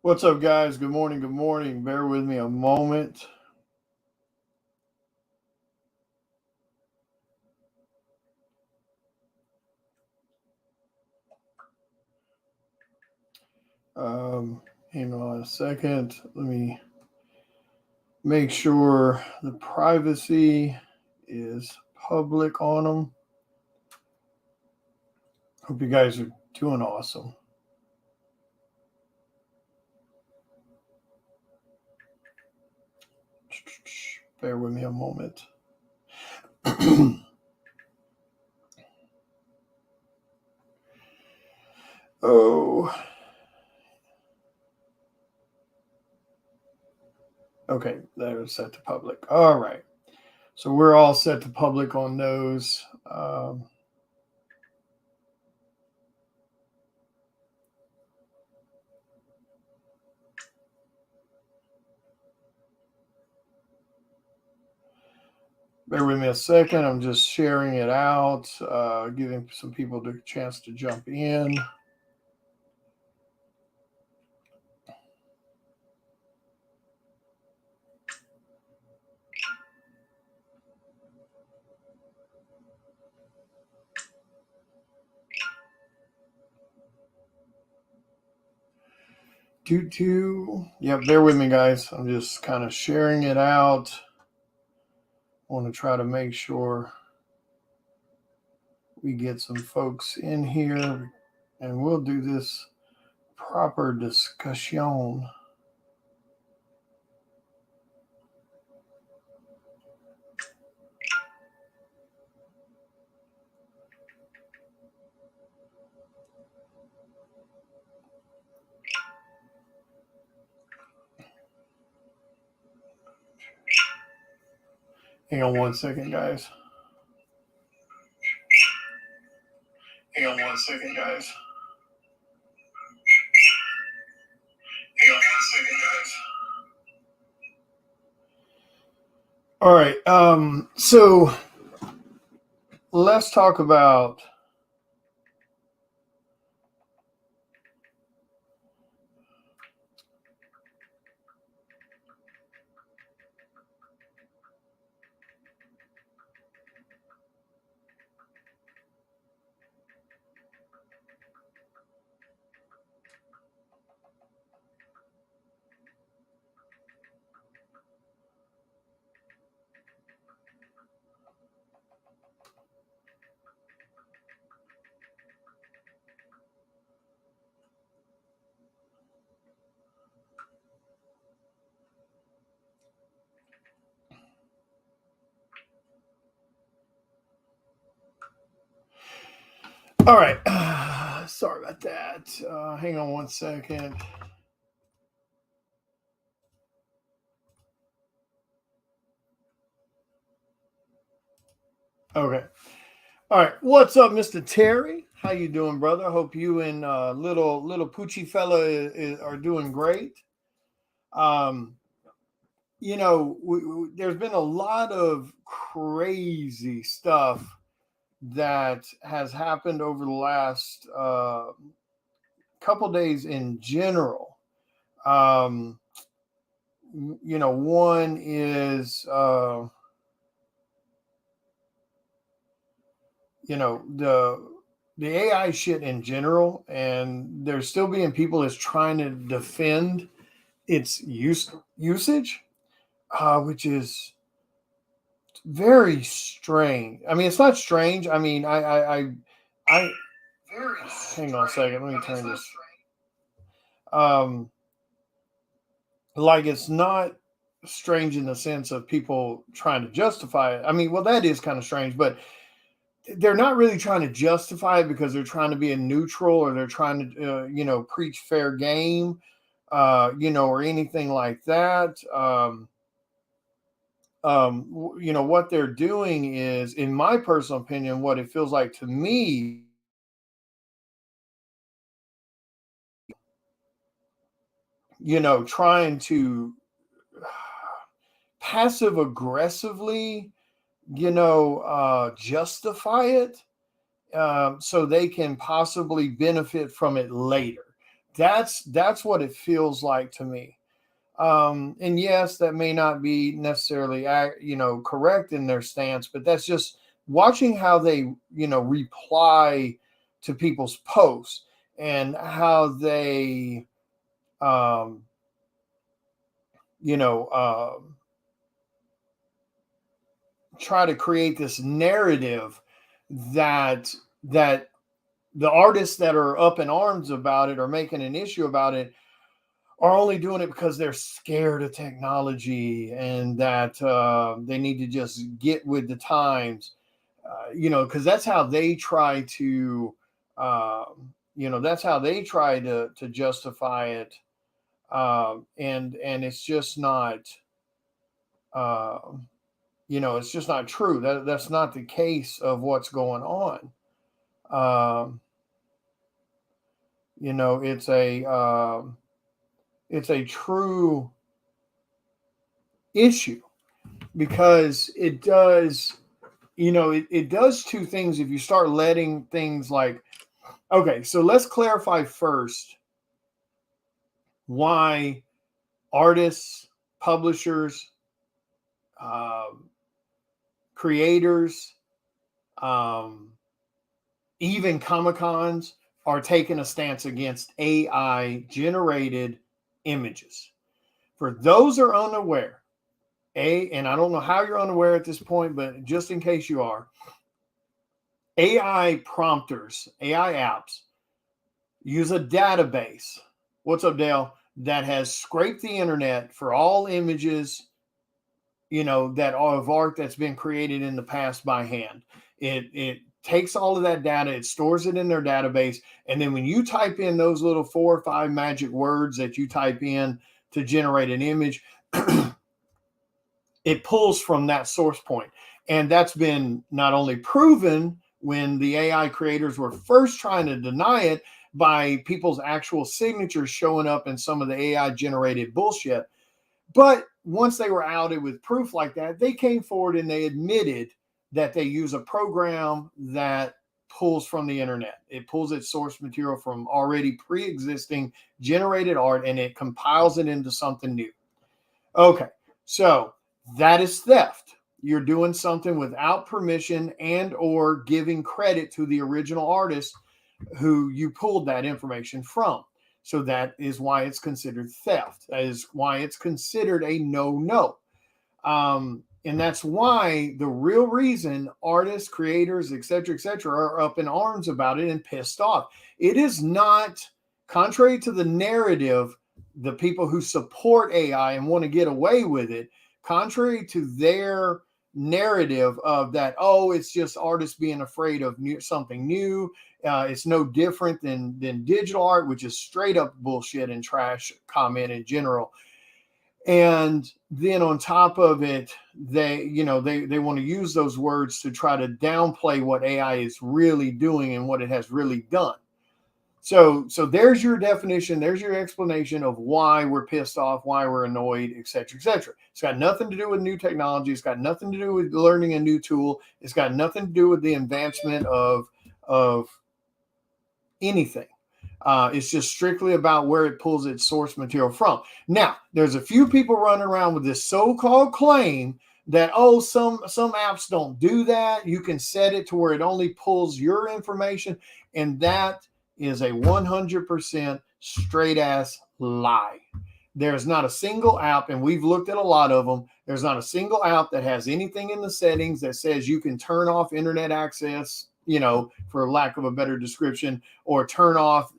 What's up, guys? Good morning. Good morning. Bear with me a moment. Hang on a second. Let me make sure the privacy is public on them. Hope you guys are doing awesome. Bear with me a moment. Oh. Okay, they're set to public. All right. So we're all set to public on those. Bear with me a second. I'm just sharing it out, giving some people the chance to jump in. Yeah, bear with me, guys. I'm just kind of sharing it out. I want to try to make sure we get some folks in here, and we'll do this proper discussion. Hang on one second, guys. Hang on one second, guys. Hang on one second, guys. All right. So let's talk about all right. Sorry about that. Hang on one second. Okay. All right. What's up, Mr. Terry? How you doing, brother? Hope you and little Poochie fella are doing great. Um, there's been a lot of crazy stuff that has happened over the last couple days in general. Um, one is the AI shit in general, and there's still being people that's trying to defend its usage, which is very strange. I mean, it's not strange. I mean, I very hang on a second. Let me turn this. Um, like it's not strange in the sense of people trying to justify it. I mean, well, that is kind of strange, but they're not really trying to justify it because they're trying to be a neutral, or they're trying to, preach fair game, or anything like that. What they're doing is, in my personal opinion, what it feels like to me, trying to passive aggressively, justify it, so they can possibly benefit from it later. That's what it feels like to me. And yes, that may not be necessarily correct in their stance, but that's just watching how they reply to people's posts and how they um, you know try to create this narrative that that the artists that are up in arms about it or making an issue about it are only doing it because they're scared of technology and that they need to just get with the times, because that's how they try to, that's how they try to justify it, and it's just not, uh, it's just not true. That's not the case of what's going on. Um, you know, it's a true issue because it does, it does two things if you start letting things like, okay, so let's clarify first why artists, publishers, um, creators, um, even Comic Cons are taking a stance against AI generated images. For those who are unaware, and I don't know how you're unaware at this point, but just in case you are, AI prompters, AI apps use a database. What's up, Dale? That has scraped the internet for all images, that are of art that's been created in the past by hand. It takes all of that data, it stores it in their database, and then when you type in those little 4 or 5 magic words that you type in to generate an image, it pulls from that source point. And that's been not only proven when the AI creators were first trying to deny it by people's actual signatures showing up in some of the AI generated bullshit, but once they were outed with proof like that, they came forward and they admitted that they use a program that pulls from the internet. It pulls its source material from already pre-existing generated art and it compiles it into something new. Okay, so that is theft. You're doing something without permission and or giving credit to the original artist who you pulled that information from. So that is why it's considered theft. That is why it's considered a no-no. And that's why the real reason artists, creators, et cetera, are up in arms about it and pissed off. It is not, contrary to the narrative, the people who support AI and want to get away with it, contrary to their narrative of that, oh, it's just artists being afraid of something new. It's no different than digital art, which is straight up bullshit and trash comment in general. And then on top of it, they want to use those words to try to downplay what AI is really doing and what it has really done. So there's your definition. There's your explanation of why we're pissed off, why we're annoyed, et cetera, et cetera. It's got nothing to do with new technology. It's got nothing to do with learning a new tool. It's got nothing to do with the advancement of anything. It's just strictly about where it pulls its source material from. Now, there's a few people running around with this so-called claim that, oh, some apps don't do that. You can set it to where it only pulls your information, and that is a 100% straight ass lie. There's not a single app, and we've looked at a lot of them. There's not a single app that has anything in the settings that says you can turn off internet access, for lack of a better description, or turn off,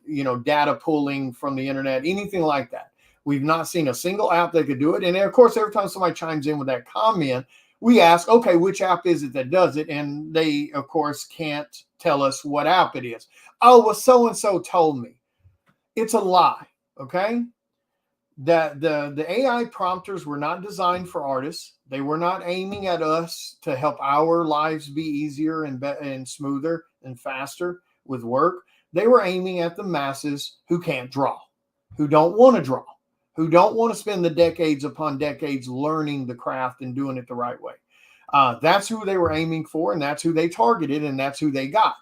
data pulling from the internet, anything like that. We've not seen a single app that could do it. And of course, every time somebody chimes in with that comment, we ask, okay, which app is it that does it? And they, of course, can't tell us what app it is. Oh, well, so-and-so told me. It's a lie, okay? That the AI prompters were not designed for artists. They were not aiming at us to help our lives be easier and smoother and faster with work. They were aiming at the masses who can't draw, who don't want to draw, who don't want to spend the decades upon decades learning the craft and doing it the right way. That's who they were aiming for, and that's who they targeted, and that's who they got.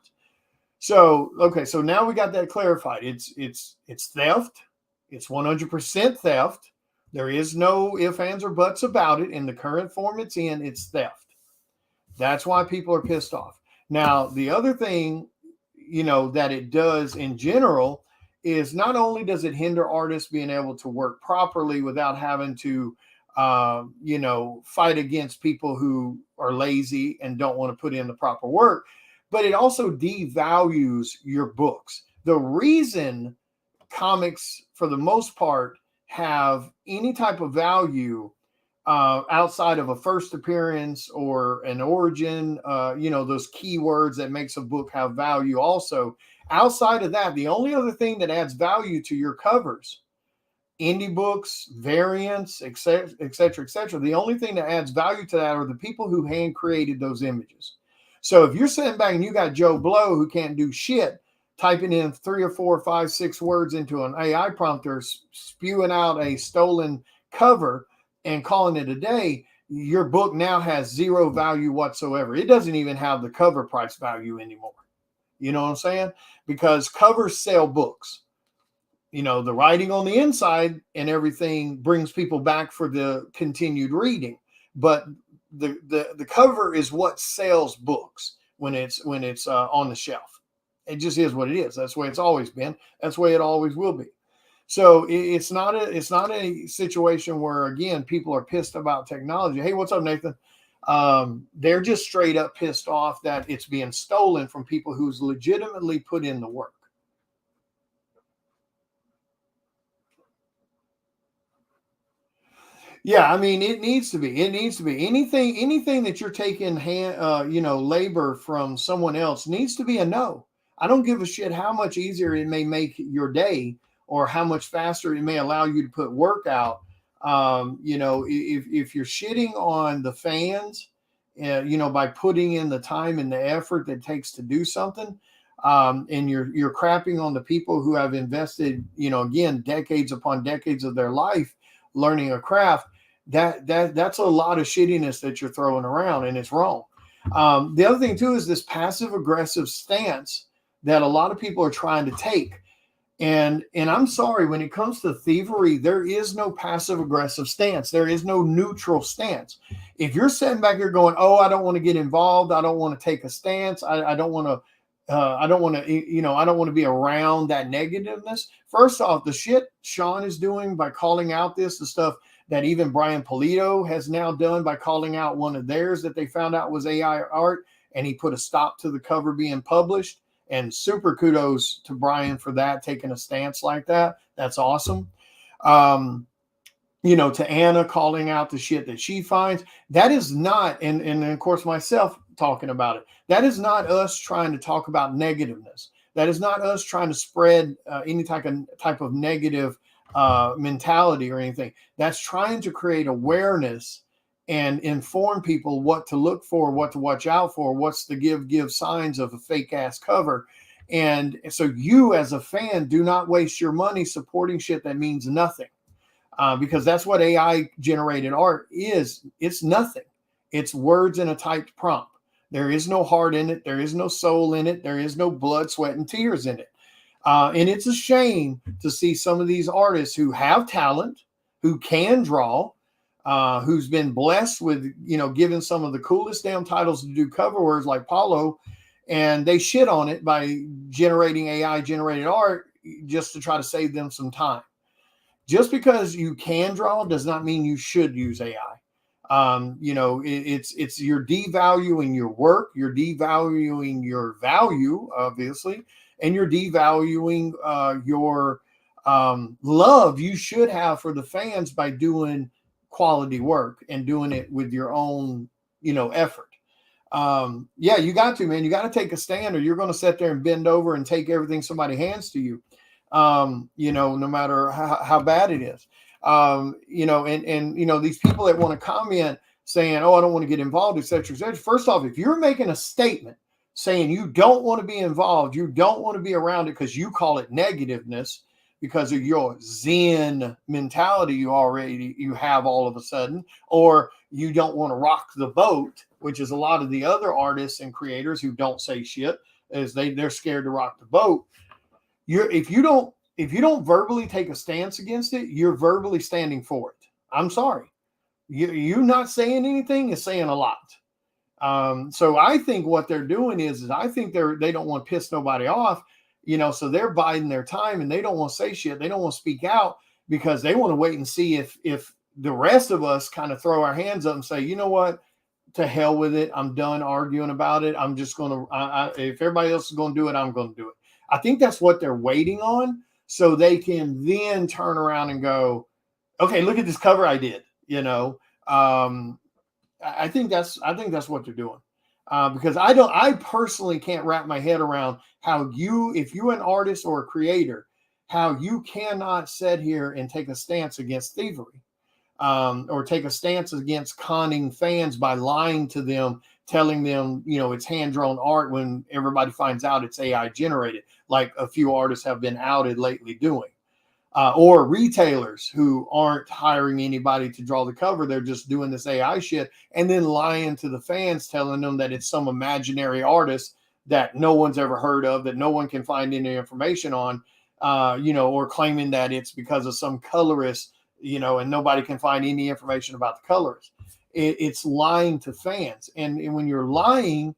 So, okay, so now we got that clarified. It's theft. It's 100% theft. There is no ifs, ands, or buts about it. In the current form it's in, it's theft. That's why people are pissed off. Now, the other thing, that it does in general is not only does it hinder artists being able to work properly without having to, fight against people who are lazy and don't want to put in the proper work, but it also devalues your books. The reason comics, for the most part, have any type of value outside of a first appearance or an origin, those keywords that makes a book have value. Also, outside of that, the only other thing that adds value to your covers, indie books, variants, etc., etc., etc., the only thing that adds value to that are the people who hand created those images. So if you're sitting back and you got Joe Blow who can't do shit, typing in 3 or 4 or 5, 6 words into an AI prompter, spewing out a stolen cover and calling it a day, your book now has zero value whatsoever. It doesn't even have the cover price value anymore. You know what I'm saying? Because covers sell books. The writing on the inside and everything brings people back for the continued reading. But the cover is what sells books when it's on the shelf. It just is what it is. That's the way it's always been. That's the way it always will be. So it's not a situation where, again, people are pissed about technology. Hey, what's up, Nathan? They're just straight up pissed off that it's being stolen from people who's legitimately put in the work. Yeah, I mean, it needs to be. It needs to be anything that you're taking labor from someone else needs to be a no. I don't give a shit how much easier it may make your day or how much faster it may allow you to put work out. If you're shitting on the fans, by putting in the time and the effort that it takes to do something, and you're crapping on the people who have invested, again, decades upon decades of their life learning a craft. That's a lot of shittiness that you're throwing around, and it's wrong. The other thing too is this passive aggressive stance that a lot of people are trying to take. And I'm sorry, when it comes to thievery, there is no passive aggressive stance. There is no neutral stance. If you're sitting back here going, "Oh, I don't want to get involved. I don't want to take a stance. I don't want to. I don't want to. I don't want to be around that negativeness." First off, the shit Sean is doing by calling out the stuff that even Brian Polito has now done by calling out one of theirs that they found out was AI art, and he put a stop to the cover being published. And super kudos to Brian for that, taking a stance like that. That's awesome. To Anna calling out the shit that she finds. That is not, and of course myself talking about it, that is not us trying to talk about negativeness. That is not us trying to spread any type of negative mentality or anything. That's trying to create awareness and inform people what to look for, what to watch out for, what's the give signs of a fake ass cover. And so you as a fan do not waste your money supporting shit that means nothing, because that's what AI generated art is. It's nothing. It's words in a typed prompt. There is no heart in it. There is no soul in it. There is no blood, sweat, and tears in it. And it's a shame to see some of these artists who have talent, who can draw, who's been blessed with, given some of the coolest damn titles to do cover words like Paulo, and they shit on it by generating AI generated art just to try to save them some time. Just because you can draw does not mean you should use AI. It's you're devaluing your work, you're devaluing your value, obviously, and you're devaluing your love you should have for the fans by doing quality work and doing it with your own, effort. You got to, man. You got to take a stand, or you're going to sit there and bend over and take everything somebody hands to you. No matter how bad it is. These people that want to comment saying, "Oh, I don't want to get involved," etc., etc. First off, if you're making a statement saying you don't want to be involved, you don't want to be around it because you call it negativeness, because of your Zen mentality you have all of a sudden, or you don't want to rock the boat, which is a lot of the other artists and creators who don't say shit. as they're scared to rock the boat. If you don't verbally take a stance against it, you're verbally standing for it. I'm sorry. You not saying anything is saying a lot. So I think what they're doing is I think they don't want to piss nobody off, so they're biding their time and they don't want to say shit. They don't want to speak out because they want to wait and see if the rest of us kind of throw our hands up and say, you know what, to hell with it. I'm done arguing about it. I'm just going to, if everybody else is going to do it, I'm going to do it. I think that's what they're waiting on, so they can then turn around and go, okay, look at this cover I did, I think that's what they're doing, because I personally can't wrap my head around how if you're an artist or a creator, how you cannot sit here and take a stance against thievery, or take a stance against conning fans by lying to them, telling them, it's hand-drawn art when everybody finds out it's AI generated, like a few artists have been outed lately doing. Or retailers who aren't hiring anybody to draw the cover. They're just doing this AI shit and then lying to the fans, telling them that it's some imaginary artist that no one's ever heard of, that no one can find any information on, or claiming that it's because of some colorist, and nobody can find any information about the colorist. It's lying to fans. And when you're lying,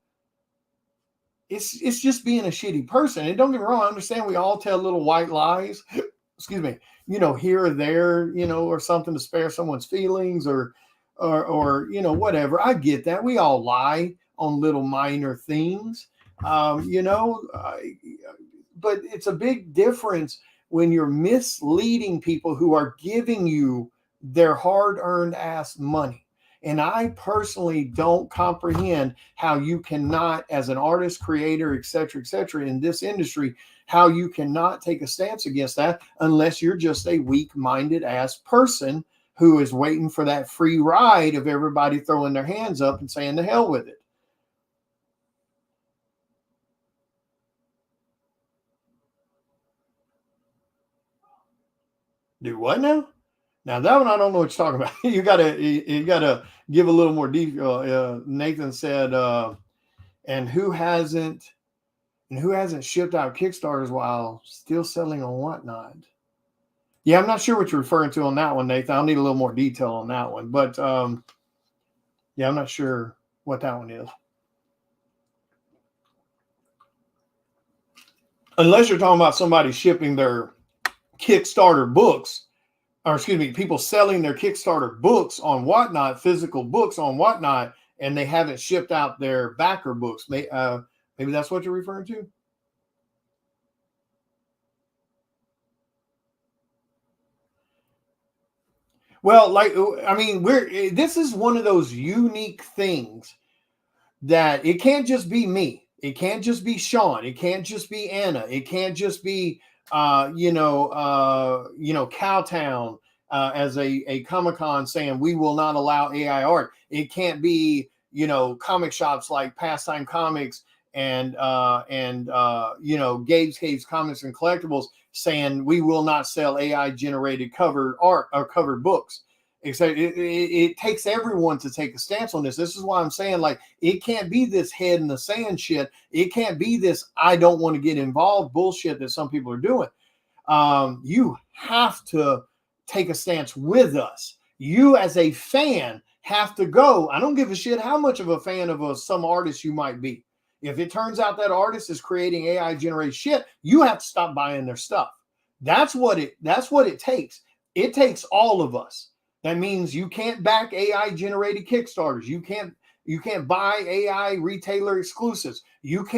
it's just being a shitty person. And don't get me wrong, I understand we all tell little white lies, excuse me, here or there, or something to spare someone's feelings or whatever. I get that. We all lie on little minor things, but it's a big difference when you're misleading people who are giving you their hard-earned ass money. And I personally don't comprehend how you cannot, as an artist, creator, et cetera, in this industry, how you cannot take a stance against that unless you're just a weak-minded ass person who is waiting for that free ride of everybody throwing their hands up and saying the hell with it. Do what now? Now that one I don't know what you're talking about. You gotta give a little more detail. Nathan said, and who hasn't shipped out Kickstarters while still selling on Whatnot? Yeah, I'm not sure what you're referring to on that one, Nathan. I'll need a little more detail on that one. But yeah, I'm not sure what that one is. Unless you're talking about somebody shipping their Kickstarter books, or excuse me, people selling their Kickstarter books on Whatnot, physical books on Whatnot, and they haven't shipped out their backer books. Maybe that's what you're referring to. Well, this is one of those unique things that it can't just be me. It can't just be Sean. It can't just be Anna. It can't just be Cowtown as a Comic-Con saying we will not allow AI art. It can't be comic shops like Pastime Comics and Gabe's Caves Comics and Collectibles saying we will not sell AI generated cover art or covered books. It takes everyone to take a stance on this. This is why I'm saying, like, it can't be this head in the sand shit. It can't be this I don't want to get involved bullshit that some people are doing. You have to take a stance with us. You as a fan have to go. I don't give a shit how much of a fan of some artist you might be. If it turns out that artist is creating AI generated shit, you have to stop buying their stuff. That's what it takes. It takes all of us. That means you can't back AI generated Kickstarters. You can't buy AI retailer exclusives. If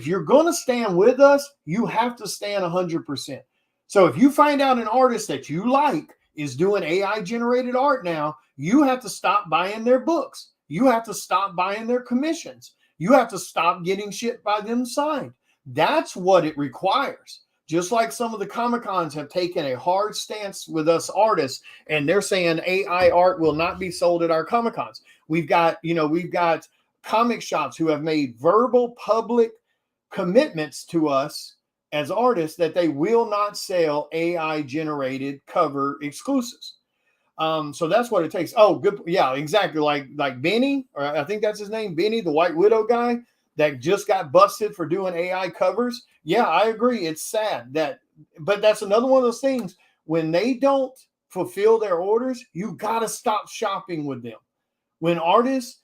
you're going to stand with us, you have to stand 100%. So if you find out an artist that you like is doing AI generated art now, you have to stop buying their books. You have to stop buying their commissions. You have to stop getting shit by them signed. That's what it requires. Just like some of the Comic-Cons have taken a hard stance with us artists, and they're saying AI art will not be sold at our Comic-Cons. We've got comic shops who have made verbal public commitments to us as artists that they will not sell AI generated cover exclusives. So that's what it takes. Oh, good. Yeah, exactly. Like Benny, or I think that's his name, Benny, the White Widow guy that just got busted for doing AI covers. Yeah, I agree. It's sad but that's another one of those things. When they don't fulfill their orders, you got to stop shopping with them. When artists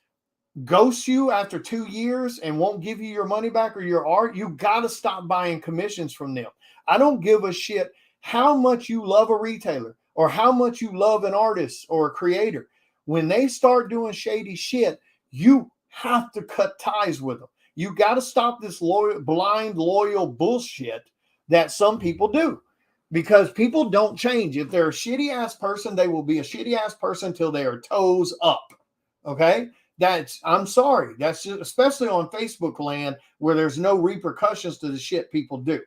ghost you after 2 years and won't give you your money back or your art, you got to stop buying commissions from them. I don't give a shit how much you love a retailer or how much you love an artist or a creator. When they start doing shady shit, you have to cut ties with them. You got to stop this blind loyal bullshit that some people do, because people don't change. If they're a shitty ass person, they will be a shitty ass person till they are toes up. Okay? I'm sorry. That's just, especially on Facebook land where there's no repercussions to the shit people do.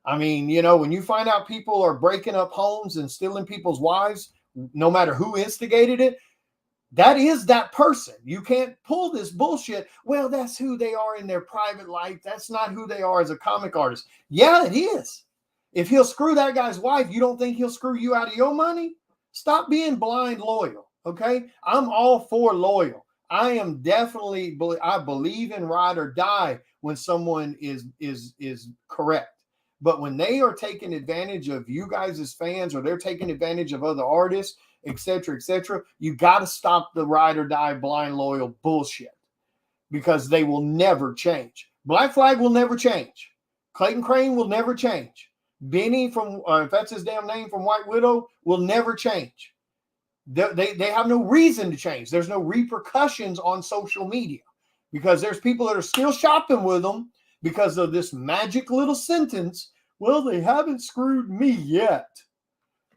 I mean, when you find out people are breaking up homes and stealing people's wives, no matter who instigated it, that is that person. You can't pull this bullshit. Well, that's who they are in their private life. That's not who they are as a comic artist. Yeah, it is. If he'll screw that guy's wife, you don't think he'll screw you out of your money? Stop being blind loyal, okay? I'm all for loyal. I am definitely, I believe in ride or die when someone is correct. But when they are taking advantage of you guys as fans, or they're taking advantage of other artists, etc., you got to stop the ride or die blind loyal bullshit, because they will never change. Black Flag will never change. Clayton Crane will never change. Benny from, if that's his damn name, from White Widow, will never change. They have no reason to change. There's no repercussions on social media, because there's people that are still shopping with them because of this magic little sentence. Well, they haven't screwed me yet.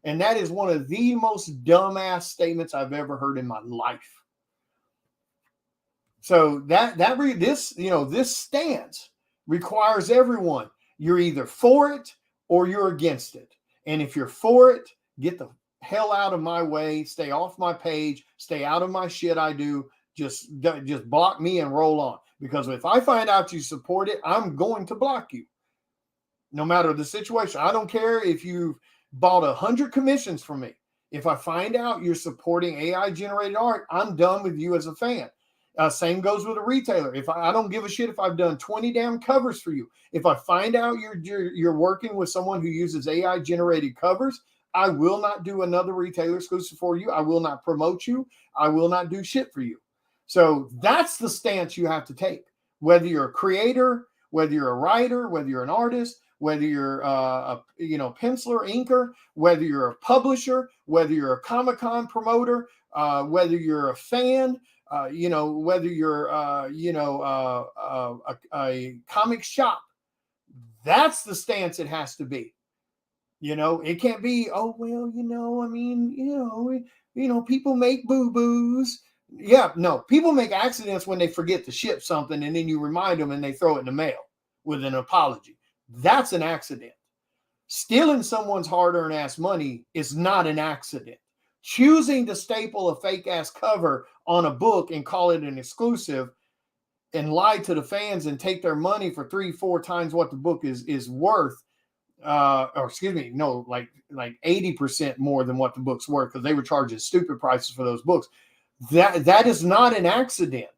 And that is one of the most dumbass statements I've ever heard in my life. So this stance requires everyone. You're either for it or you're against it. And if you're for it, get the hell out of my way. Stay off my page. Stay out of my shit I do. Just block me and roll on. Because if I find out you support it, I'm going to block you. No matter the situation. I don't care if you've bought 100 commissions from me. If I find out you're supporting AI generated art, I'm done with you as a fan. Same goes with a retailer. If I don't give a shit if I've done 20 damn covers for you. If I find out you're working with someone who uses AI generated covers, I will not do another retailer exclusive for you. I will not promote you. I will not do shit for you. So that's the stance you have to take. Whether you're a creator, whether you're a writer, whether you're an artist, whether you're a penciler, inker, whether you're a publisher, whether you're a Comic-Con promoter, whether you're a fan, whether you're a comic shop. That's the stance it has to be. It can't be, oh, well, people make boo-boos. Yeah, no, people make accidents when they forget to ship something, and then you remind them and they throw it in the mail with an apology. That's an accident. Stealing someone's hard-earned ass money is not an accident. Choosing to staple a fake ass cover on a book and call it an exclusive and lie to the fans and take their money for 3-4 times what the book is worth, like 80% more than what the book's worth, because they were charging stupid prices for those books. That is not an accident.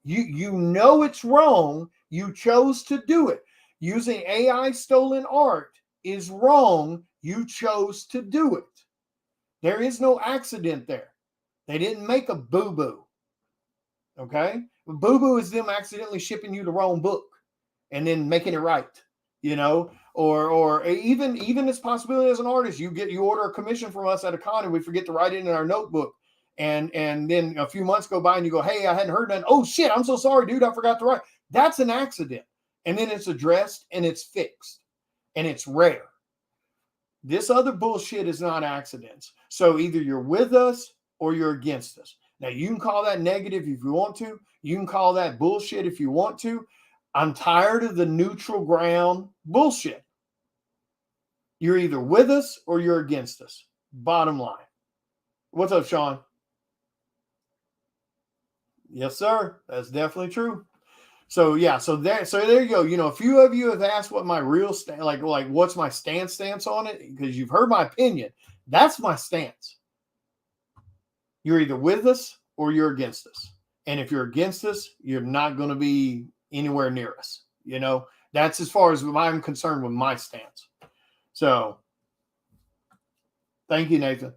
You know it's wrong. You chose to do it. Using AI stolen art is wrong. You chose to do it. There is no accident there. They didn't make a boo-boo. Okay? Boo-boo is them accidentally shipping you the wrong book and then making it right. Or even this possibility as an artist, you order a commission from us at a con and we forget to write it in our notebook. And then a few months go by and you go, hey, I hadn't heard that. Oh shit, I'm so sorry, dude. I forgot to write. That's an accident. And then it's addressed and it's fixed. And it's rare. This other bullshit is not accidents. So either you're with us or you're against us. Now you can call that negative if you want to. You can call that bullshit if you want to. I'm tired of the neutral ground bullshit. You're either with us or you're against us. Bottom line. What's up, Sean? Yes, sir. That's definitely true. So yeah, so there you go. A few of you have asked what my real like what's my stance on it, because you've heard my opinion. That's my stance. You're either with us or you're against us. And if you're against us, you're not going to be anywhere near us. You know, that's as far as I'm concerned with my stance. So thank you, Nathan.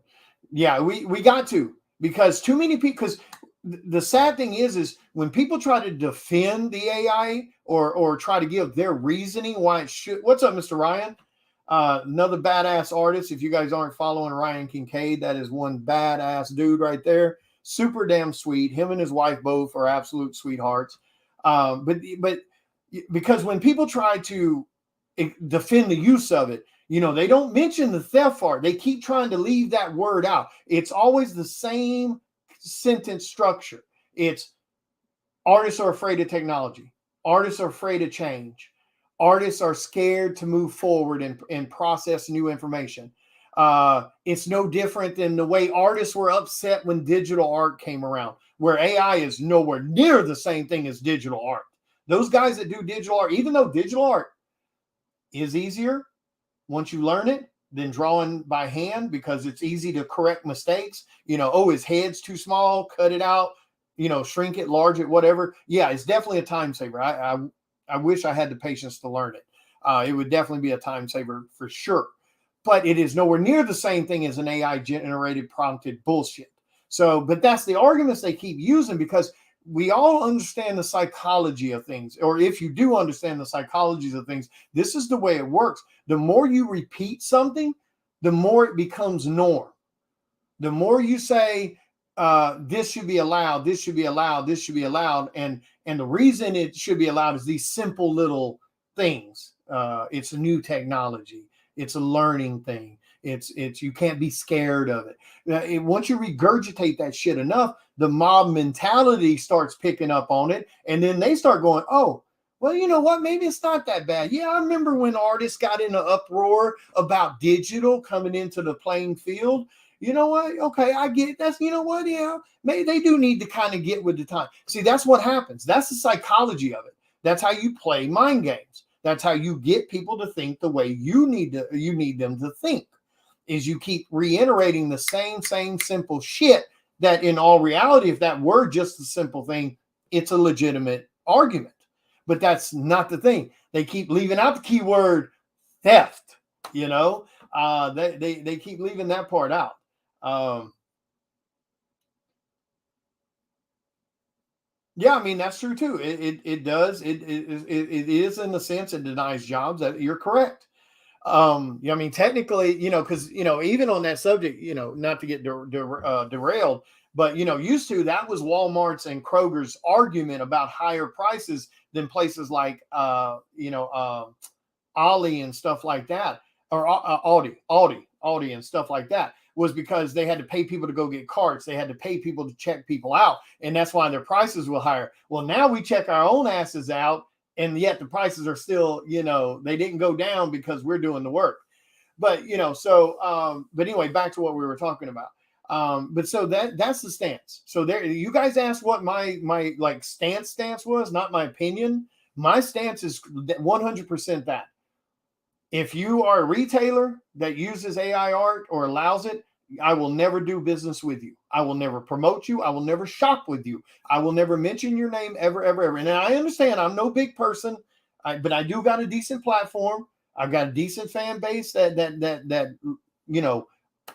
Yeah, we got to, because too many people, because the sad thing is when people try to defend the AI or try to give their reasoning why it should. What's up, Mr. Ryan? Another badass artist. If you guys aren't following Ryan Kincaid, that is one badass dude right there. Super damn sweet. Him and his wife both are absolute sweethearts. But because when people try to defend the use of it, you know, they don't mention the theft part. They keep trying to leave that word out. It's always the same sentence structure. It's artists are afraid of technology. Artists are afraid of change. Artists are scared to move forward and process new information. It's no different than the way artists were upset when digital art came around, where AI is nowhere near the same thing as digital art. Those guys that do digital art, even though digital art is easier once you learn it than drawing by hand, because it's easy to correct mistakes. You know, oh, his head's too small, cut it out, you know, shrink it, large it, whatever. Yeah, it's definitely a time saver. I wish I had the patience to learn it. It would definitely be a time saver for sure. But it is nowhere near the same thing as an AI generated prompted bullshit. So, but that's the arguments they keep using, because we all understand the psychology of things, or if you do understand the psychologies of things, this is the way it works. The more you repeat something, the more it becomes norm. The more you say, this should be allowed, this should be allowed, this should be allowed. And the reason it should be allowed is these simple little things. It's a new technology. It's a learning thing. It's you can't be scared of it. Once you regurgitate that shit enough, the mob mentality starts picking up on it. And then they start going, oh, well, you know what? Maybe it's not that bad. Yeah, I remember when artists got in an uproar about digital coming into the playing field. You know what? Okay, I get it. That's, you know what? Yeah, maybe they do need to kind of get with the time. See, that's what happens. That's the psychology of it. That's how you play mind games. That's how you get people to think the way you need them to think. Is you keep reiterating the same simple shit that in all reality, if that were just a simple thing, it's a legitimate argument. But that's not the thing. They keep leaving out the keyword theft, you know. They keep leaving that part out. Yeah, I mean, that's true too. It does. It is, in the sense, it denies jobs. That you're correct. Yeah, I mean, technically, you know, because, you know, even on that subject, you know, not to get derailed, but, you know, used to, that was Walmart's and Kroger's argument about higher prices than places like, Ollie and stuff like that, or Aldi and stuff like that, was because they had to pay people to go get carts. They had to pay people to check people out. And that's why their prices were higher. Well, now we check our own asses out, and yet the prices are still, you know, they didn't go down because we're doing the work. But, you know, so, but anyway, back to what we were talking about. But so that's the stance. So there, you guys asked what my like stance was, not my opinion. My stance is 100% that. If you are a retailer that uses AI art or allows it, I will never do business with you. I will never promote you. I will never shop with you. I will never mention your name ever, ever, ever. And I understand I'm no big person, but I do got a decent platform. I've got a decent fan base that you know,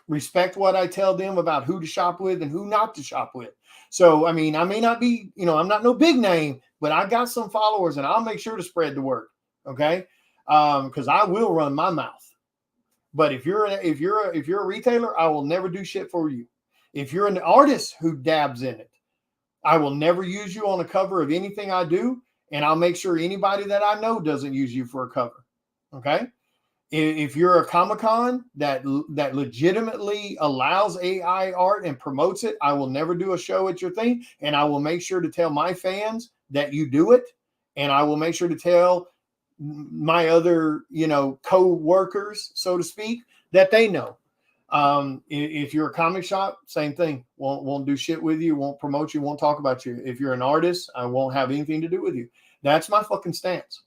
respect what I tell them about who to shop with and who not to shop with. So, I mean, I may not be, you know, I'm not no big name, but I got some followers, and I'll make sure to spread the word. Okay. Because I will run my mouth. But if you're a retailer, I will never do shit for you. If you're an artist who dabs in it, I will never use you on a cover of anything I do, and I'll make sure anybody that I know doesn't use you for a cover. Okay? If you're a Comic-Con that legitimately allows AI art and promotes it, I will never do a show at your thing, and I will make sure to tell my fans that you do it, and I will make sure to tell my other, you know, co-workers, so to speak, that they know. If you're a comic shop, same thing. Won't do shit with you, won't promote you, won't talk about you. If you're an artist, I won't have anything to do with you. That's my fucking stance.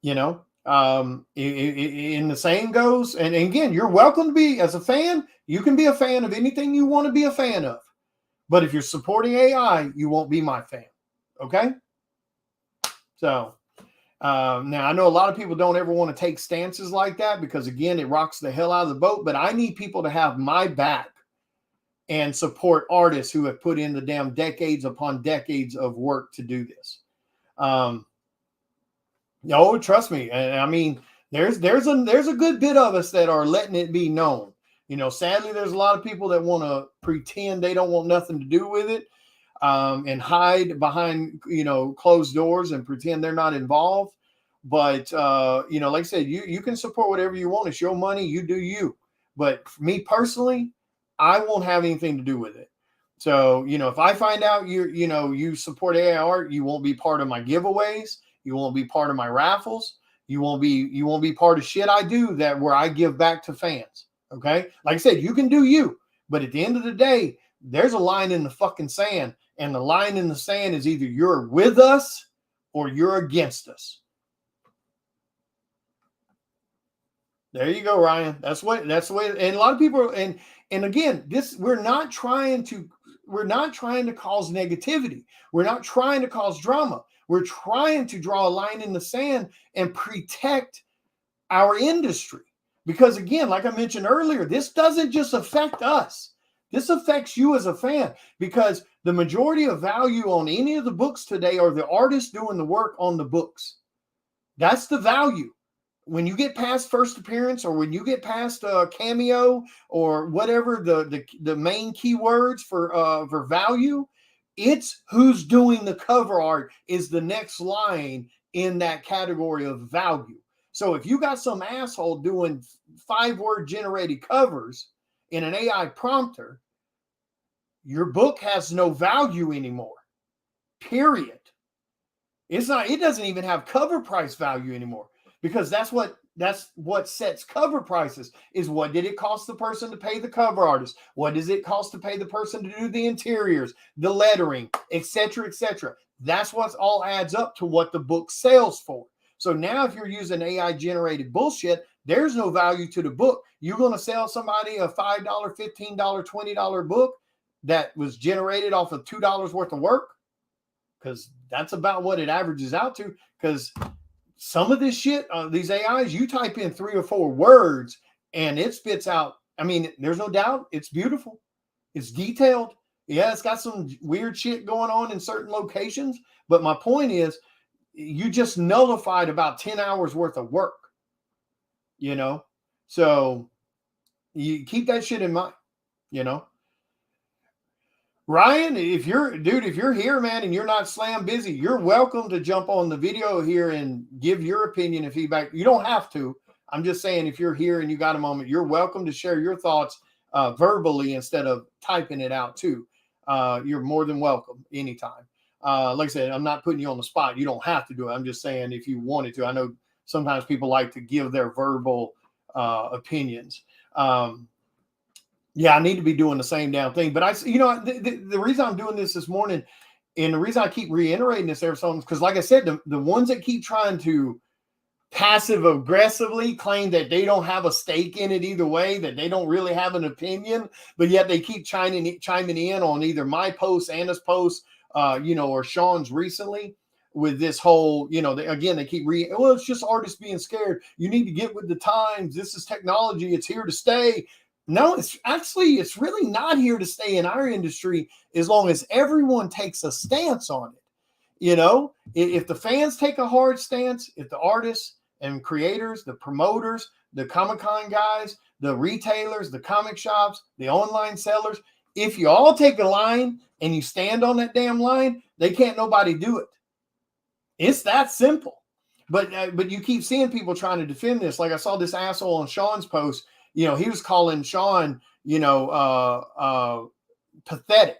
You know, in the same goes, and again, you're welcome to be, as a fan, you can be a fan of anything you want to be a fan of. But if you're supporting AI, you won't be my fan. Okay? So now I know a lot of people don't ever want to take stances like that because again, it rocks the hell out of the boat, but I need people to have my back and support artists who have put in the damn decades upon decades of work to do this. No, trust me. And I mean, there's a good bit of us that are letting it be known. You know, sadly, there's a lot of people that want to pretend they don't want nothing to do with it, and hide behind, you know, closed doors and pretend they're not involved. But you know, like I said, you can support whatever you want. It's your money. You do you. But for me personally, I won't have anything to do with it. So, you know, if I find out you support AI art, you won't be part of my giveaways. You won't be part of my raffles. You won't be part of shit I do that where I give back to fans. Okay. Like I said, you can do you, but at the end of the day, there's a line in the fucking sand, and the line in the sand is either you're with us or you're against us. There you go, Ryan. That's the way. And a lot of people and again, we're not trying to cause negativity. We're not trying to cause drama. We're trying to draw a line in the sand and protect our industry. Because again, like I mentioned earlier, this doesn't just affect us. This affects you as a fan, because the majority of value on any of the books today are the artists doing the work on the books. That's the value. When you get past first appearance, or when you get past a cameo, or whatever the main keywords for value, it's who's doing the cover art is the next line in that category of value. So if you got some asshole doing 5-word generated covers in an AI prompter, your book has no value anymore. Period. It doesn't even have cover price value anymore, because that's what sets cover prices is what did it cost the person to pay the cover artist? What does it cost to pay the person to do the interiors, the lettering, etc., etc. That's what all adds up to what the book sells for. So now if you're using AI generated bullshit, there's no value to the book. You're going to sell somebody a $5, $15, $20 book that was generated off of $2 worth of work, because that's about what it averages out to. Because some of this shit, these AIs, you type in 3 or 4 words and it spits out. I mean, there's no doubt it's beautiful. It's detailed. Yeah, it's got some weird shit going on in certain locations. But my point is, you just nullified about 10 hours worth of work, you know? So you keep that shit in mind, you know? Ryan, if you're here, man, and you're not slam busy, you're welcome to jump on the video here and give your opinion and feedback. You don't have to. I'm just saying, if you're here and you got a moment, you're welcome to share your thoughts verbally instead of typing it out too. You're more than welcome anytime. Like I said, I'm not putting you on the spot. You don't have to do it. I'm just saying if you wanted to. I know sometimes people like to give their verbal opinions. Yeah, I need to be doing the same damn thing. But the reason I'm doing this morning, and the reason I keep reiterating this every time, is because, like I said, the ones that keep trying to passive aggressively claim that they don't have a stake in it either way, that they don't really have an opinion, but yet they keep chiming in on either my post, Anna's post, or Sean's recently with this whole, they keep well, it's just artists being scared. You need to get with the times. This is technology. It's here to stay. No, it's really not here to stay in our industry as long as everyone takes a stance on it. If the fans take a hard stance, if the artists and creators, the promoters, the Comic-Con guys, the retailers, the comic shops, the online sellers, if you all take a line and you stand on that damn line, they can't nobody do it. It's that simple. But you keep seeing people trying to defend this. Like I saw this asshole on Sean's post. He was calling Sean, pathetic.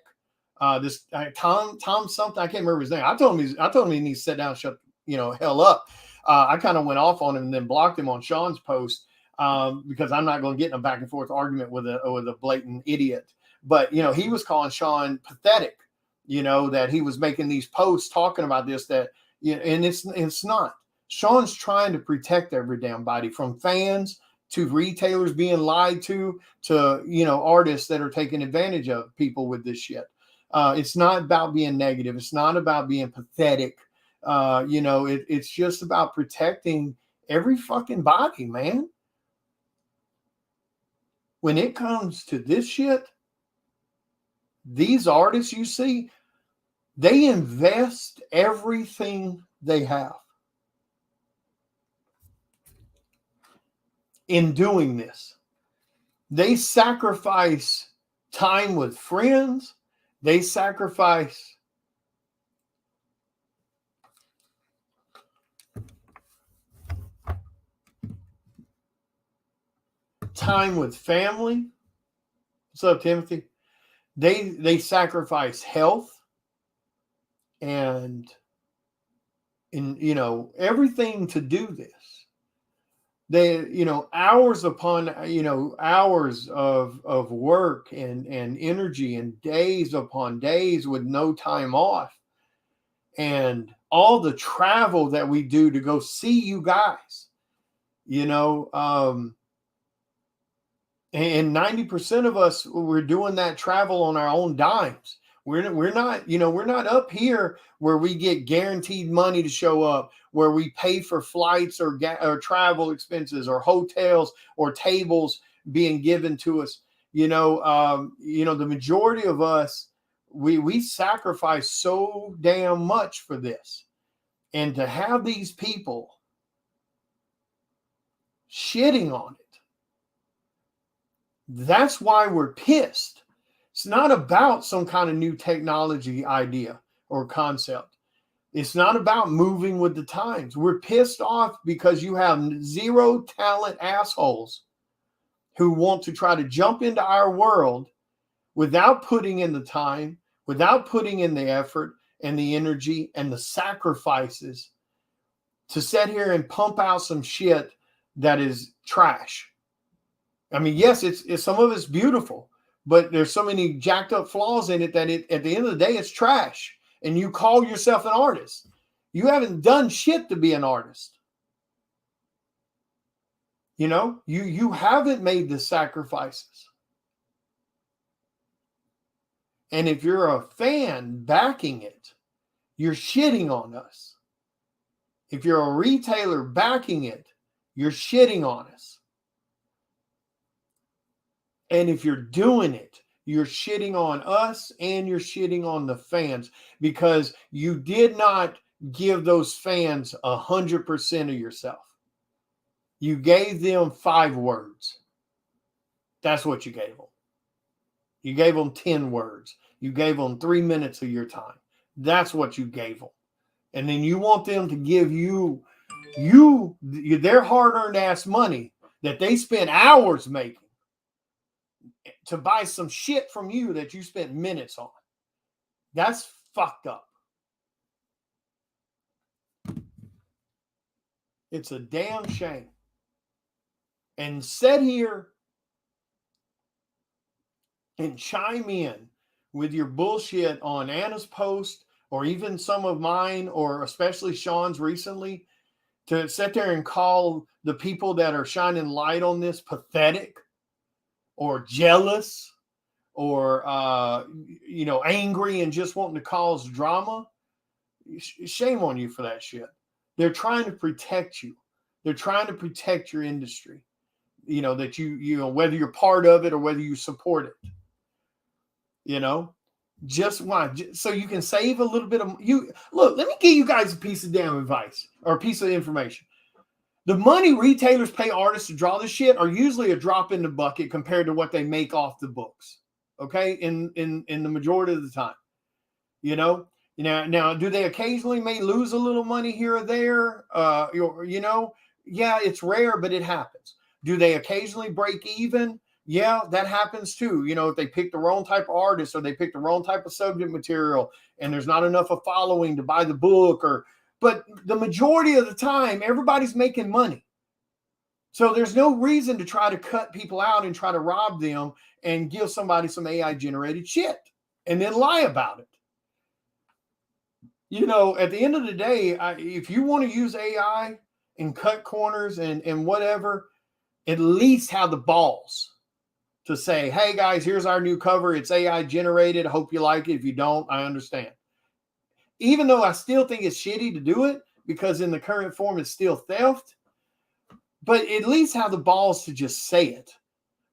This Tom something, I can't remember his name. I told him he needs to sit down and shut hell up. I kind of went off on him and then blocked him on Sean's post because I'm not going to get in a back and forth argument with a blatant idiot. But he was calling Sean pathetic. That he was making these posts talking about this, that and it's not. Sean's trying to protect every damn body, from fans to retailers being lied to artists that are taking advantage of people with this shit. It's not about being negative. It's not about being pathetic. It's just about protecting every fucking body, man. When it comes to this shit, these artists you see, they invest everything they have in doing this. They sacrifice time with friends. They sacrifice time with family. What's up, Timothy? They sacrifice health and everything to do this. They, hours upon, hours of work and energy, and days upon days with no time off, and all the travel that we do to go see you guys, and 90% of us, we're doing that travel on our own dimes. We're not up here where we get guaranteed money to show up, where we pay for flights or travel expenses or hotels or tables being given to us. The majority of us, we sacrifice so damn much for this. And to have these people shitting on it, that's why we're pissed. It's not about some kind of new technology idea or concept. It's not about moving with the times. We're pissed off because you have zero talent assholes who want to try to jump into our world without putting in the time, without putting in the effort and the energy and the sacrifices to sit here and pump out some shit that is trash. I mean, yes, it's some of it's beautiful, but there's so many jacked up flaws in it that at the end of the day, it's trash. And you call yourself an artist. You haven't done shit to be an artist. You haven't made the sacrifices. And if you're a fan backing it, you're shitting on us. If you're a retailer backing it, you're shitting on us. And if you're doing it, you're shitting on us and you're shitting on the fans, because you did not give those fans 100% of yourself. You gave them 5 words. That's what you gave them. You gave them 10 words. You gave them 3 minutes of your time. That's what you gave them. And then you want them to give you their hard-earned ass money that they spent hours making to buy some shit from you that you spent minutes on. That's fucked up. It's a damn shame. And sit here and chime in with your bullshit on Anna's post, or even some of mine, or especially Sean's recently, to sit there and call the people that are shining light on this pathetic or jealous or angry and just wanting to cause drama. Shame on you for that shit. They're trying to protect you. They're trying to protect your industry. That you whether you're part of it or whether you support it. Just why? So you can save a little bit of you. Look, let me give you guys a piece of damn advice or a piece of information. The money retailers pay artists to draw this shit are usually a drop in the bucket compared to what they make off the books. Okay, in the majority of the time, Now, do they occasionally may lose a little money here or there? Yeah, it's rare, but it happens. Do they occasionally break even? Yeah, that happens too. If they pick the wrong type of artist or they pick the wrong type of subject material and there's not enough of following to buy the book, but the majority of the time, everybody's making money. So there's no reason to try to cut people out and try to rob them and give somebody some AI generated shit and then lie about it. At the end of the day, if you want to use AI and cut corners and whatever, at least have the balls to say, hey guys, here's our new cover. It's AI generated. I hope you like it. If you don't, I understand. even though I still think it's shitty to do it because in the current form it's still theft, but at least have the balls to just say it.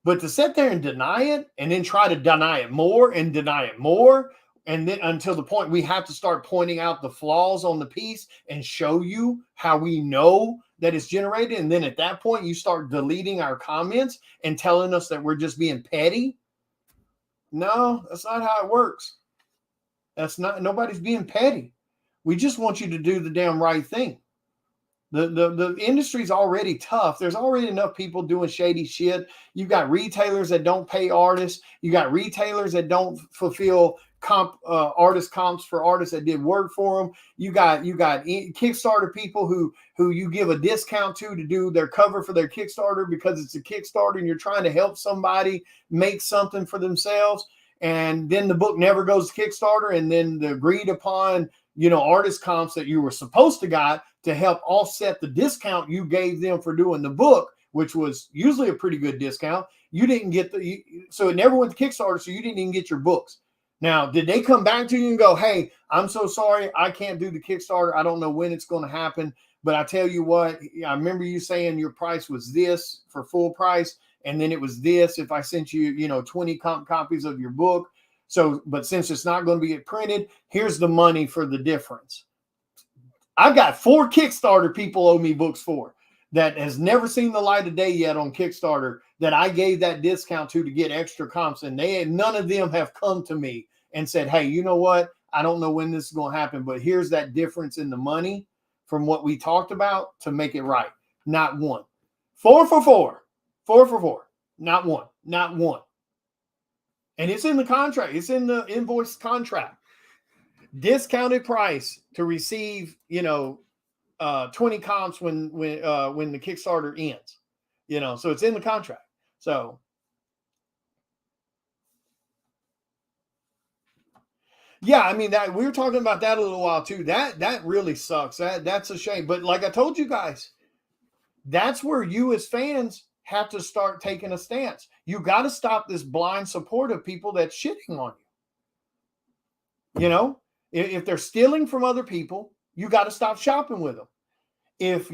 But to sit there and deny it and then try to deny it more and deny it more, and then until the point we have to start pointing out the flaws on the piece and show you how we know that it's generated. And then at that point, you start deleting our comments and telling us that we're just being petty. No, that's not how it works. That's not, nobody's being petty. We just want you to do the damn right thing. The industry's already tough. There's already enough people doing shady shit. You've got retailers that don't pay artists. You got retailers that don't fulfill artist comps for artists that did work for them. You got Kickstarter people who you give a discount to do their cover for their Kickstarter because it's a Kickstarter and you're trying to help somebody make something for themselves. And then the book never goes to Kickstarter, and then the agreed upon, artist comps that you were supposed to got to help offset the discount you gave them for doing the book, which was usually a pretty good discount. You didn't get so it never went to Kickstarter, so you didn't even get your books. Now, did they come back to you and go, hey, I'm so sorry, I can't do the Kickstarter. I don't know when it's going to happen, but I tell you what, I remember you saying your price was this for full price, and then it was this if I sent you, 20 copies of your book. So, but since it's not going to be printed, here's the money for the difference. I've got 4 Kickstarter people owe me books for that has never seen the light of day yet on Kickstarter that I gave that discount to get extra comps. And none of them have come to me and said, hey, you know what? I don't know when this is going to happen, but here's that difference in the money from what we talked about to make it right. Not one. 4 for 4. 4 for 4. Not one. Not one. And it's in the contract. It's in the invoice contract. Discounted price to receive, 20 comps when the Kickstarter ends, so it's in the contract. So yeah, I mean, that we were talking about that a little while too. That really sucks. That's a shame. But like I told you guys, that's where you as fans have to start taking a stance. You got to stop this blind support of people that's shitting on you. If they're stealing from other people, you got to stop shopping with them. If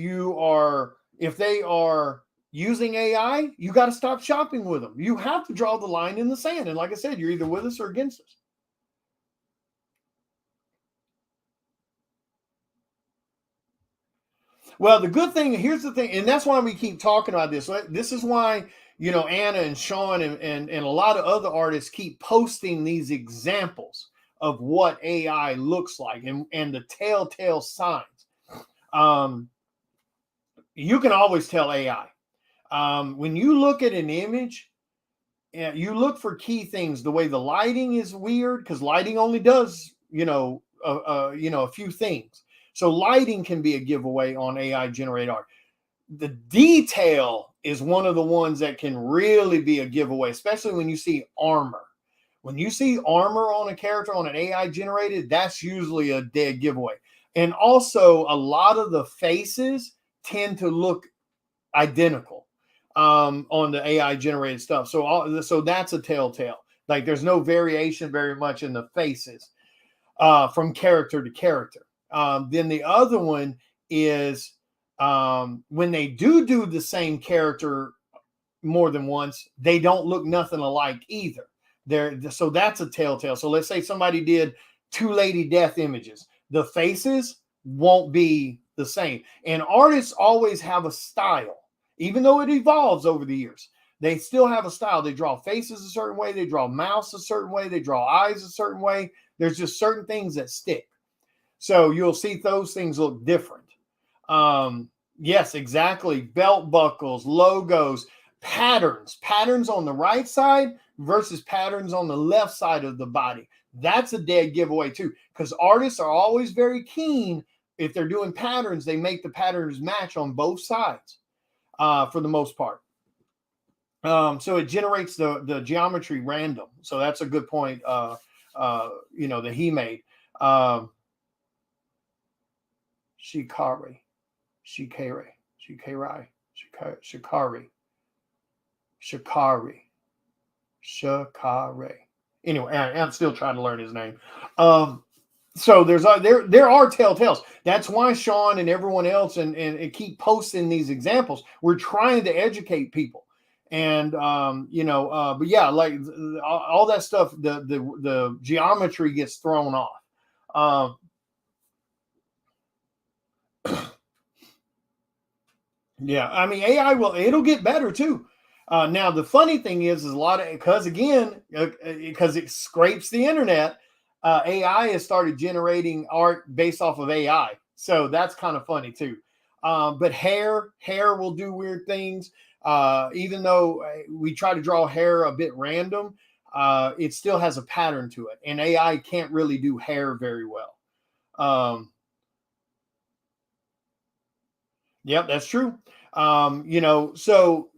they are using AI, you got to stop shopping with them. You have to draw the line in the sand. And like I said, you're either with us or against us. Well, the good thing, here's the thing, and that's why we keep talking about this. This is why, Anna and Sean and a lot of other artists keep posting these examples of what AI looks like and the telltale signs. You can always tell AI. When you look at an image, you look for key things. The way the lighting is weird, because lighting only does, a few things. So lighting can be a giveaway on AI generated art. The detail is one of the ones that can really be a giveaway, especially when you see armor. When you see armor on a character on an AI generated, that's usually a dead giveaway. And also a lot of the faces tend to look identical on the AI generated stuff. So that's a telltale. Like there's no variation very much in the faces from character to character. Then the other one is when they do the same character more than once, they don't look nothing alike either. So that's a telltale. So let's say somebody did 2 Lady Death images. The faces won't be the same. And artists always have a style, even though it evolves over the years. They still have a style. They draw faces a certain way. They draw mouths a certain way. They draw eyes a certain way. There's just certain things that stick. So you'll see those things look different. Yes, exactly. Belt buckles, logos, patterns on the right side versus patterns on the left side of the body. That's a dead giveaway too, because artists are always very keen. If they're doing patterns, they make the patterns match on both sides for the most part. So it generates the geometry random. So that's a good point, that he made. Shikari. Anyway, I'm still trying to learn his name. So there are telltales. That's why Sean and everyone else and keep posting these examples. We're trying to educate people, and but yeah, like all that stuff, the geometry gets thrown off. Yeah, I mean AI it'll get better too. Now the funny thing is a lot of because again because it scrapes the internet, AI has started generating art based off of AI, so that's kind of funny too. But hair will do weird things. Even though we try to draw hair a bit random, it still has a pattern to it, and AI can't really do hair very well. Yep, that's true. So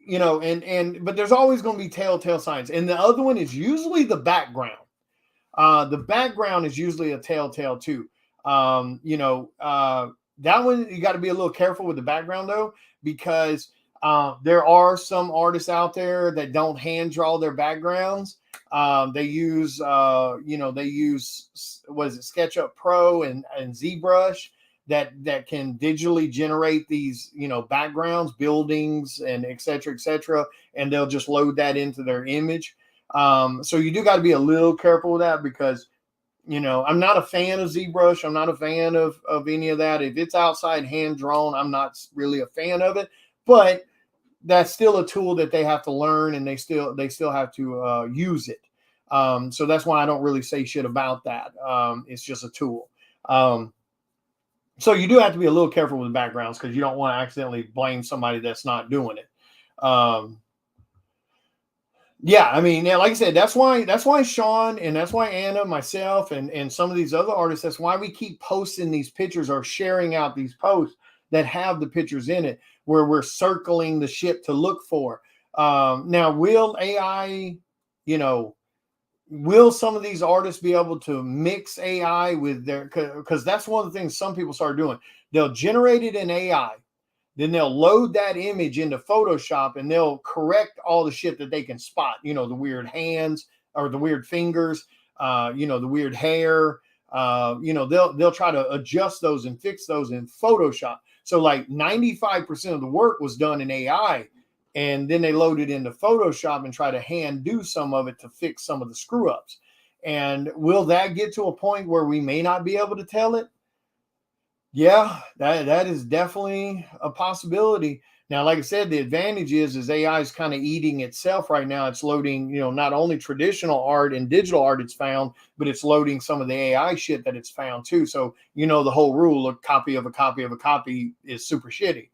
but there's always going to be telltale signs, and the other one is usually the background. The background is usually a telltale too. That one you got to be a little careful with the background though, because there are some artists out there that don't hand draw their backgrounds. They use what is it, SketchUp Pro and ZBrush that can digitally generate these backgrounds, buildings, and et cetera, et cetera, and they'll just load that into their image. So you do got to be a little careful with that because I'm not a fan of ZBrush. I'm not a fan of any of that. If it's outside hand drawn, I'm not really a fan of it. But that's still a tool that they have to learn, and they still have to use it. So that's why I don't really say shit about that. It's just a tool. So you do have to be a little careful with the backgrounds because you don't want to accidentally blame somebody that's not doing it. Yeah, I mean, yeah, like I said, that's why Sean and that's why Anna, myself, and some of these other artists, that's why we keep posting these pictures or sharing out these posts that have the pictures in it where we're circling the shit to look for. Now, will AI, you know, will some of these artists be able to mix AI with their because that's one of the things some people start doing. They'll generate it in AI, then they'll load that image into Photoshop and they'll correct all the shit that they can spot, the weird hands or the weird fingers, the weird hair. They'll try to adjust those and fix those in Photoshop. So like 95% of the work was done in AI, and then they load it into Photoshop and try to hand do some of it to fix some of the screw ups. And will that get to a point where we may not be able to tell it? Yeah, that is definitely a possibility. Now, like I said, the advantage is AI is kind of eating itself right now. It's loading, not only traditional art and digital art it's found, but it's loading some of the AI shit that it's found too. So, the whole rule, a copy of a copy of a copy is super shitty.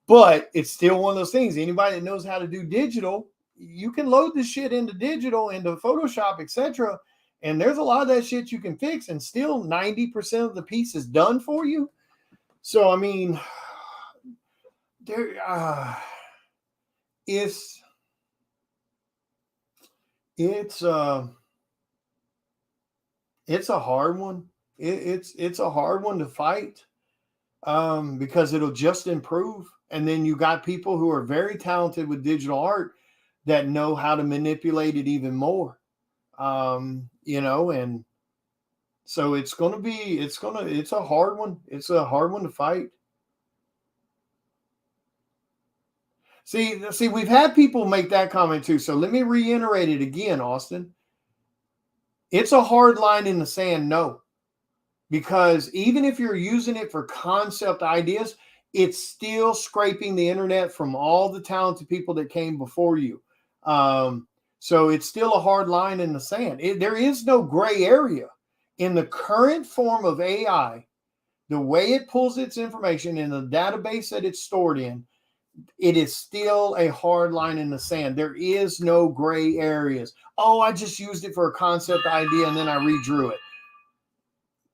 But it's still one of those things. Anybody that knows how to do digital, you can load this shit into digital, into Photoshop, etc. And there's a lot of that shit you can fix, and still 90% of the piece is done for you. So I mean, there it's it's uh it's a hard one. It's a hard one to fight because it'll just improve. And then you got people who are very talented with digital art that know how to manipulate it even more. And so it's a hard one. It's a hard one to fight. See, we've had people make that comment too. So let me reiterate it again, Austin. It's a hard line in the sand, no, because even if you're using it for concept ideas, it's still scraping the internet from all the talented people that came before you. So it's still a hard line in the sand. There is no gray area in the current form of AI. The way it pulls its information in the database that it's stored in, it is still a hard line in the sand. There is no gray areas. Oh, I just used it for a concept idea and then I redrew it.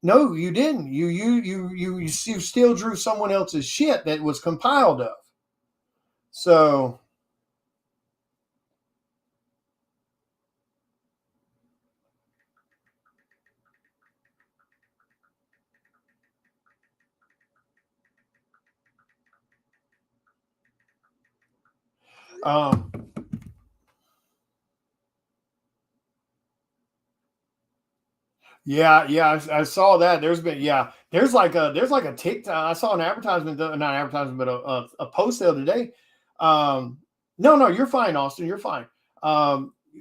No, you didn't. You still drew someone else's shit that was compiled of. So, um, Yeah, I saw that. There's like a TikTok. I saw an advertisement, not advertisement, but a post the other day. No, you're fine, Austin. You're fine.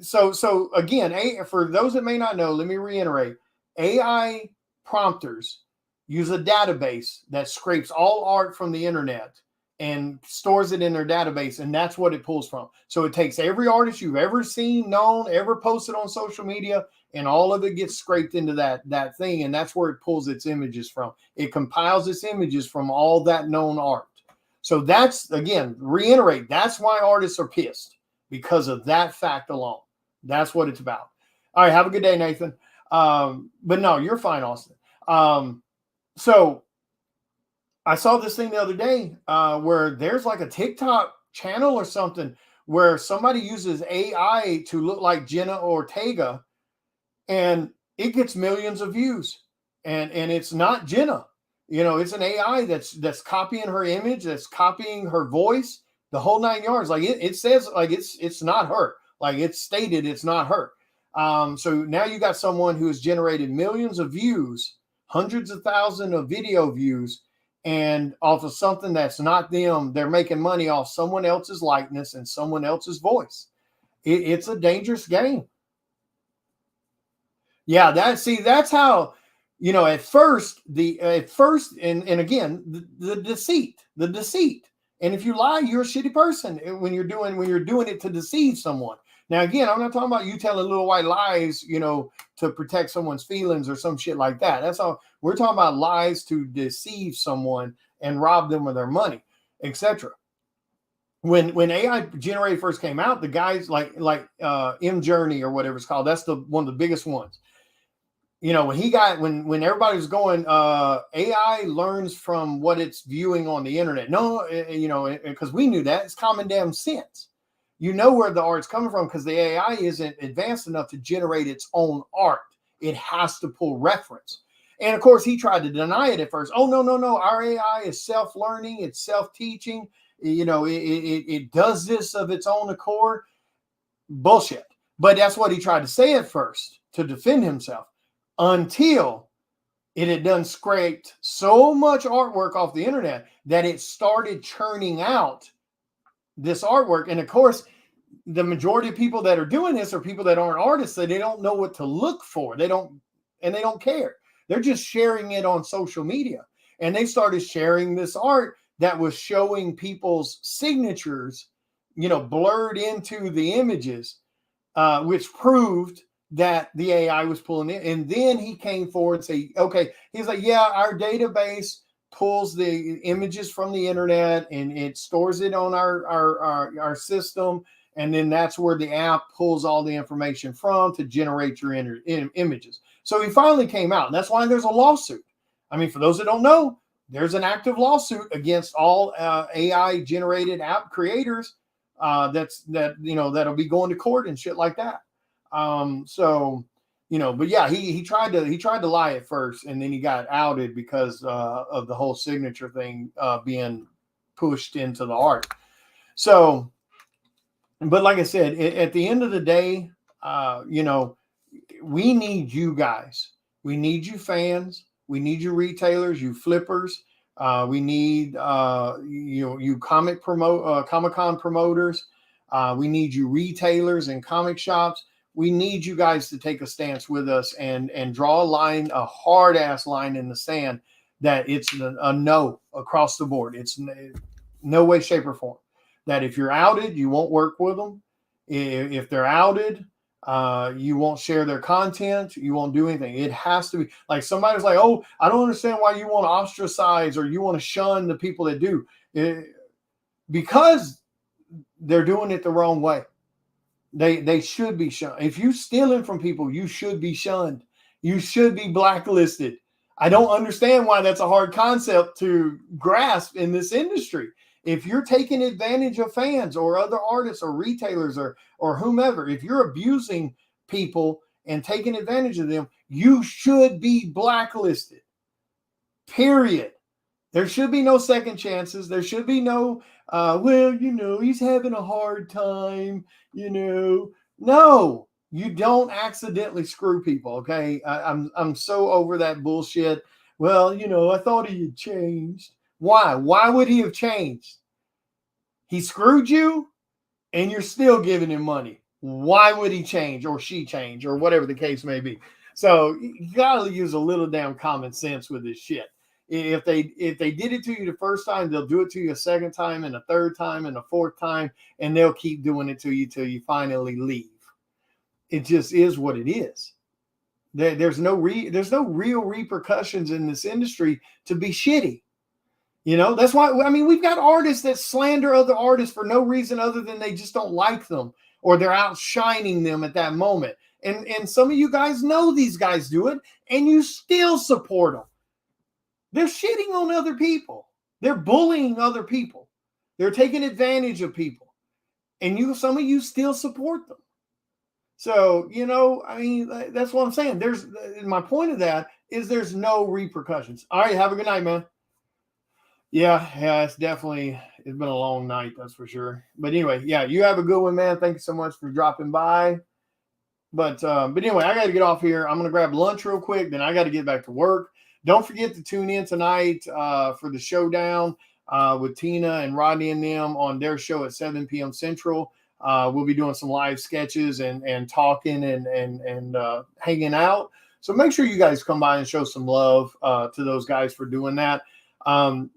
So again, for those that may not know, let me reiterate: AI prompters use a database that scrapes all art from the internet and stores it in their database, and that's what it pulls from. So it takes every artist you've ever seen, known, ever posted on social media, and all of it gets scraped into that thing, and that's where it pulls its images from. It compiles its images from all that known art. So that's, again, reiterate, that's why artists are pissed, because of that fact alone. That's what it's about. All right, have a good day, Nathan. But no, you're fine, Austin. So I saw this thing the other day where there's like a TikTok channel or something where somebody uses AI to look like Jenna Ortega, and it gets millions of views. And it's not Jenna. It's an AI that's copying her image, that's copying her voice, the whole 9 yards. Like it says, like it's not her. Like it's stated it's not her. So now you got someone who has generated millions of views, hundreds of thousands of video views, and off of something that's not them. They're making money off someone else's likeness and someone else's voice. It's a dangerous game. Yeah, that's how, at first, and again, the deceit. And if you lie, you're a shitty person when you're doing it to deceive someone. Now, again, I'm not talking about you telling little white lies, to protect someone's feelings or some shit like that. That's all. We're talking about lies to deceive someone and rob them of their money, etc. When AI generated first came out, the guys like Midjourney or whatever it's called, that's one of the biggest ones. When everybody was going, AI learns from what it's viewing on the internet. No, because we knew that. It's common damn sense. You know where the art's coming from because the AI isn't advanced enough to generate its own art. It has to pull reference. And of course, he tried to deny it at first. Oh, no. Our AI is self-learning. It's self-teaching. It does this of its own accord. Bullshit. But that's what he tried to say at first to defend himself, until it had done scraped so much artwork off the internet that it started churning out this artwork. And of course, the majority of people that are doing this are people that aren't artists, so they don't know what to look for. They don't care. They're just sharing it on social media. And they started sharing this art that was showing people's signatures, blurred into the images, which proved that the AI was pulling in. And then he came forward and say, okay, he's like, yeah, our database pulls the images from the internet and it stores it on our system. And then that's where the app pulls all the information from to generate your images. So he finally came out, and that's why there's a lawsuit. I mean, for those that don't know, there's an active lawsuit against all AI generated app creators that'll be going to court and shit like that. But yeah, he tried to lie at first, and then he got outed because of the whole signature thing being pushed into the art. So, but like I said, at the end of the day, we need you guys. We need you fans. We need you retailers, you flippers. We need you Comic-Con promoters. We need you retailers and comic shops. We need you guys to take a stance with us and draw a hard ass line in the sand that it's a no across the board. It's no way, shape, or form. That if you're outed, you won't work with them. If they're outed, you won't share their content. You won't do anything. It has to be like somebody's like, oh, I don't understand why you want to ostracize or you want to shun the people that do. Because they're doing it the wrong way. They should be shunned. If you're stealing from people, you should be shunned. You should be blacklisted. I don't understand why that's a hard concept to grasp in this industry. If you're taking advantage of fans or other artists or retailers or whomever, if you're abusing people and taking advantage of them, you should be blacklisted. Period. There should be no second chances. There should be no, he's having a hard time, No, You don't accidentally screw people, okay? I'm so over that bullshit. Well, I thought he had changed. Why? Why would he have changed? He screwed you and you're still giving him money. Why would he change or she change or whatever the case may be? So you gotta use a little damn common sense with this shit. If they did it to you the first time, they'll do it to you a second time and a third time and a fourth time, and they'll keep doing it to you till you finally leave. It just is what it is. There's no real repercussions in this industry to be shitty. That's why, I mean, we've got artists that slander other artists for no reason other than they just don't like them or they're outshining them at that moment. And some of you guys know these guys do it and you still support them. They're shitting on other people. They're bullying other people. They're taking advantage of people. And some of you still support them. So, I mean, that's what I'm saying. My point of that is there's no repercussions. All right. Have a good night, man. Yeah, it's been a long night, that's for sure. But anyway, yeah, you have a good one, man. Thank you so much for dropping by. But anyway, I got to get off here. I'm going to grab lunch real quick. Then I got to get back to work. Don't forget to tune in tonight for the showdown with Tina and Rodney and them on their show at 7 p.m. Central. We'll be doing some live sketches and talking and hanging out. So make sure you guys come by and show some love to those guys for doing that.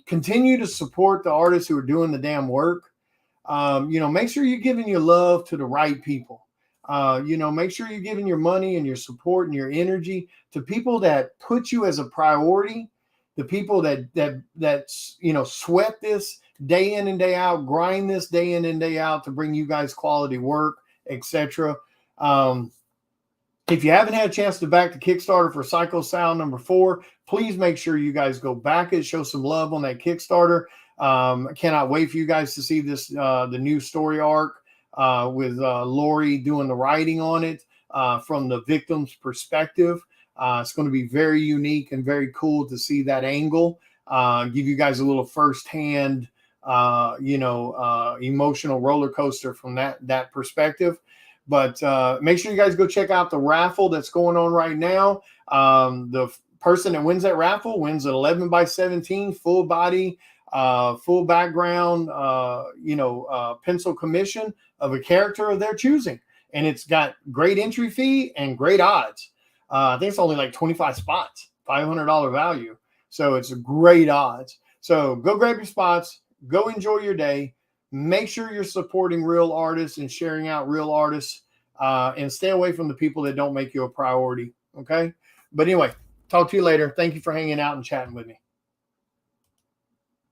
Continue to support the artists who are doing the damn work. Make sure you're giving your love to the right people. Make sure you're giving your money and your support and your energy to people that put you as a priority, the people that sweat this day in and day out, grind this day in and day out to bring you guys quality work, etc. If you haven't had a chance to back the Kickstarter for Psycho Sound #4, please make sure you guys go back and show some love on that Kickstarter. I cannot wait for you guys to see this, the new story arc with Lori doing the writing on it from the victim's perspective. It's going to be very unique and very cool to see that angle. Give you guys a little firsthand, emotional roller coaster from that perspective. But make sure you guys go check out the raffle that's going on right now. The person that wins that raffle wins an 11x17 full body, full background, pencil commission of a character of their choosing. And it's got great entry fee and great odds. I think it's only like 25 spots, $500 value. So it's great odds. So go grab your spots, go enjoy your day. Make sure you're supporting real artists and sharing out real artists, and stay away from the people that don't make you a priority. Okay. But anyway, talk to you later. Thank you for hanging out and chatting with me.